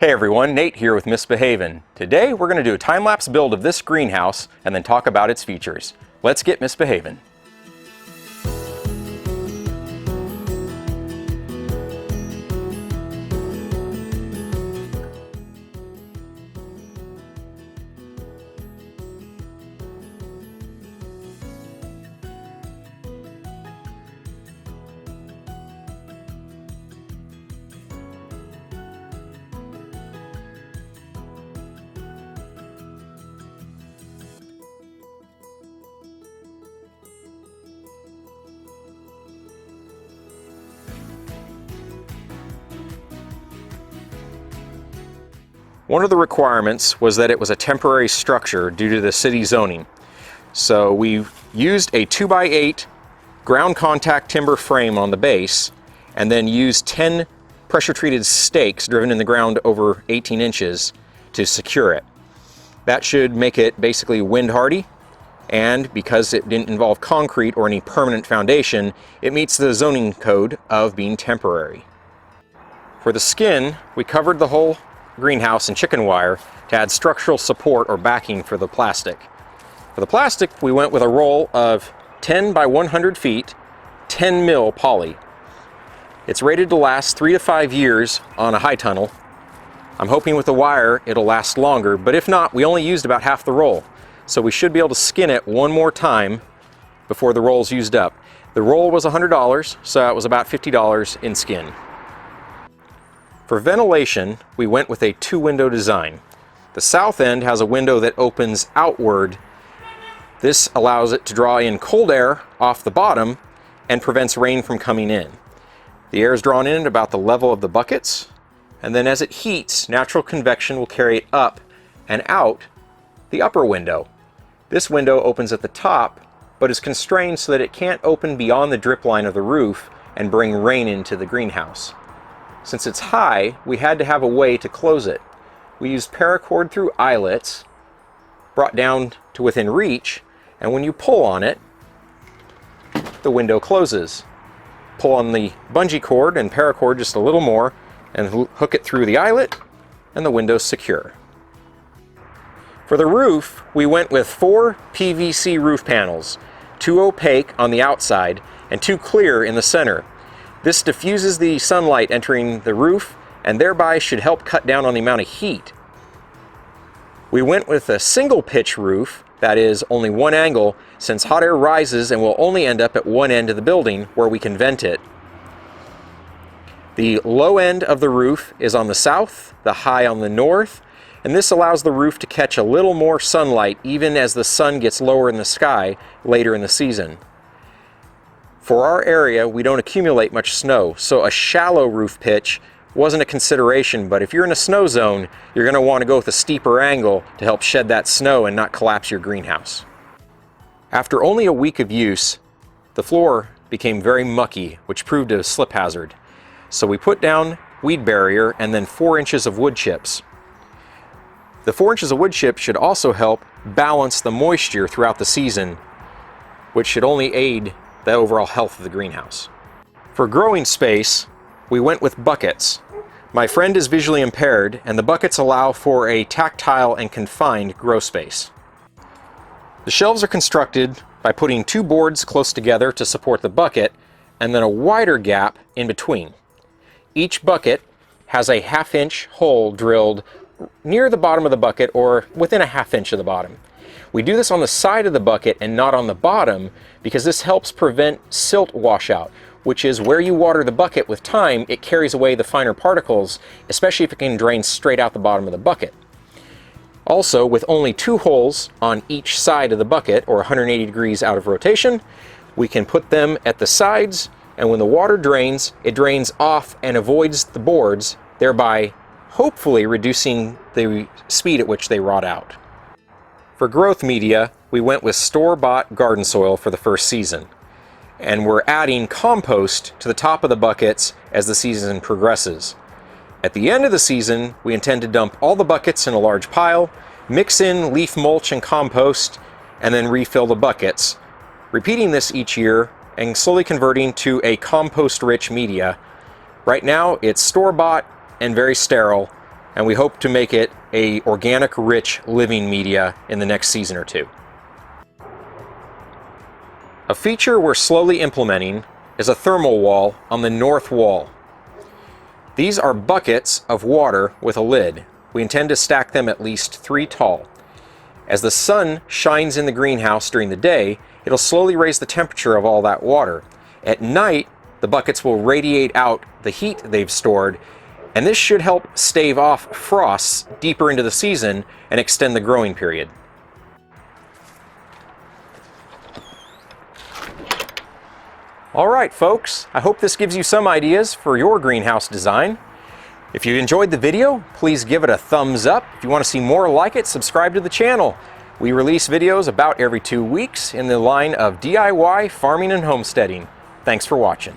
Hey everyone, Nate here with MisBeeHayVin. Today we're going to do a time-lapse build of this greenhouse and then talk about its features. Let's get MisBeeHayVin. One of the requirements was that it was a temporary structure due to the city zoning. So we used a 2x8 ground contact timber frame on the base and then used 10 pressure treated stakes driven in the ground over 18 inches to secure it. That should make it basically wind hardy, and because it didn't involve concrete or any permanent foundation, it meets the zoning code of being temporary. For the skin, we covered the whole greenhouse in chicken wire to add structural support or backing for the plastic. For the plastic, we went with a roll of 10 by 100 feet, 10 mil poly. It's rated to last 3 to 5 years on a high tunnel. I'm hoping with the wire it'll last longer, but if not, we only used about half the roll. So we should be able to skin it one more time before the roll's used up. The roll was $100, so it was about $50 in skin. For ventilation, we went with a 2-window design. The south end has a window that opens outward. This allows it to draw in cold air off the bottom and prevents rain from coming in. The air is drawn in at about the level of the buckets, and then as it heats, natural convection will carry it up and out the upper window. This window opens at the top, but is constrained so that it can't open beyond the drip line of the roof and bring rain into the greenhouse. Since it's high, we had to have a way to close it. We used paracord through eyelets, brought down to within reach, and when you pull on it, the window closes. Pull on the bungee cord and paracord just a little more, and hook it through the eyelet, and the window's secure. For the roof, we went with 4 PVC roof panels, 2 opaque on the outside, and 2 clear in the center. This diffuses the sunlight entering the roof and thereby should help cut down on the amount of heat. We went with a single pitch roof, that is only one angle, since hot air rises and will only end up at one end of the building where we can vent it. The low end of the roof is on the south, the high on the north, and this allows the roof to catch a little more sunlight even as the sun gets lower in the sky later in the season. For our area, we don't accumulate much snow, so a shallow roof pitch wasn't a consideration, but if you're in a snow zone, you're going to want to go with a steeper angle to help shed that snow and not collapse your greenhouse. After only a week of use, the floor became very mucky, which proved a slip hazard. So we put down weed barrier and then 4 inches of wood chips. The 4 inches of wood chips should also help balance the moisture throughout the season, which should only aid the overall health of the greenhouse. For growing space, we went with buckets. My friend is visually impaired, and the buckets allow for a tactile and confined grow space. The shelves are constructed by putting 2 boards close together to support the bucket, and then a wider gap in between. Each bucket has a 1/2 inch hole drilled near the bottom of the bucket or within a 1/2 inch of the bottom. We do this on the side of the bucket and not on the bottom because this helps prevent silt washout, which is where you water the bucket with time, it carries away the finer particles, especially if it can drain straight out the bottom of the bucket. Also, with only 2 holes on each side of the bucket, or 180 degrees out of rotation, we can put them at the sides, and when the water drains, it drains off and avoids the boards, thereby hopefully reducing the speed at which they rot out. For growth media, we went with store-bought garden soil for the first season, and we're adding compost to the top of the buckets as the season progresses. At the end of the season, we intend to dump all the buckets in a large pile, mix in leaf mulch and compost, and then refill the buckets, repeating this each year and slowly converting to a compost-rich media. Right now, it's store-bought and very sterile, and we hope to make it a organic rich living media in the next season or two. A feature we're slowly implementing is a thermal wall on the north wall. These are buckets of water with a lid. We intend to stack them at least 3 tall. As the sun shines in the greenhouse during the day, it'll slowly raise the temperature of all that water. At night, the buckets will radiate out the heat they've stored, and this should help stave off frosts deeper into the season and extend the growing period. All right, folks, I hope this gives you some ideas for your greenhouse design. If you enjoyed the video, please give it a thumbs up. If you want to see more like it, subscribe to the channel. We release videos about every 2 weeks in the line of DIY farming and homesteading. Thanks for watching.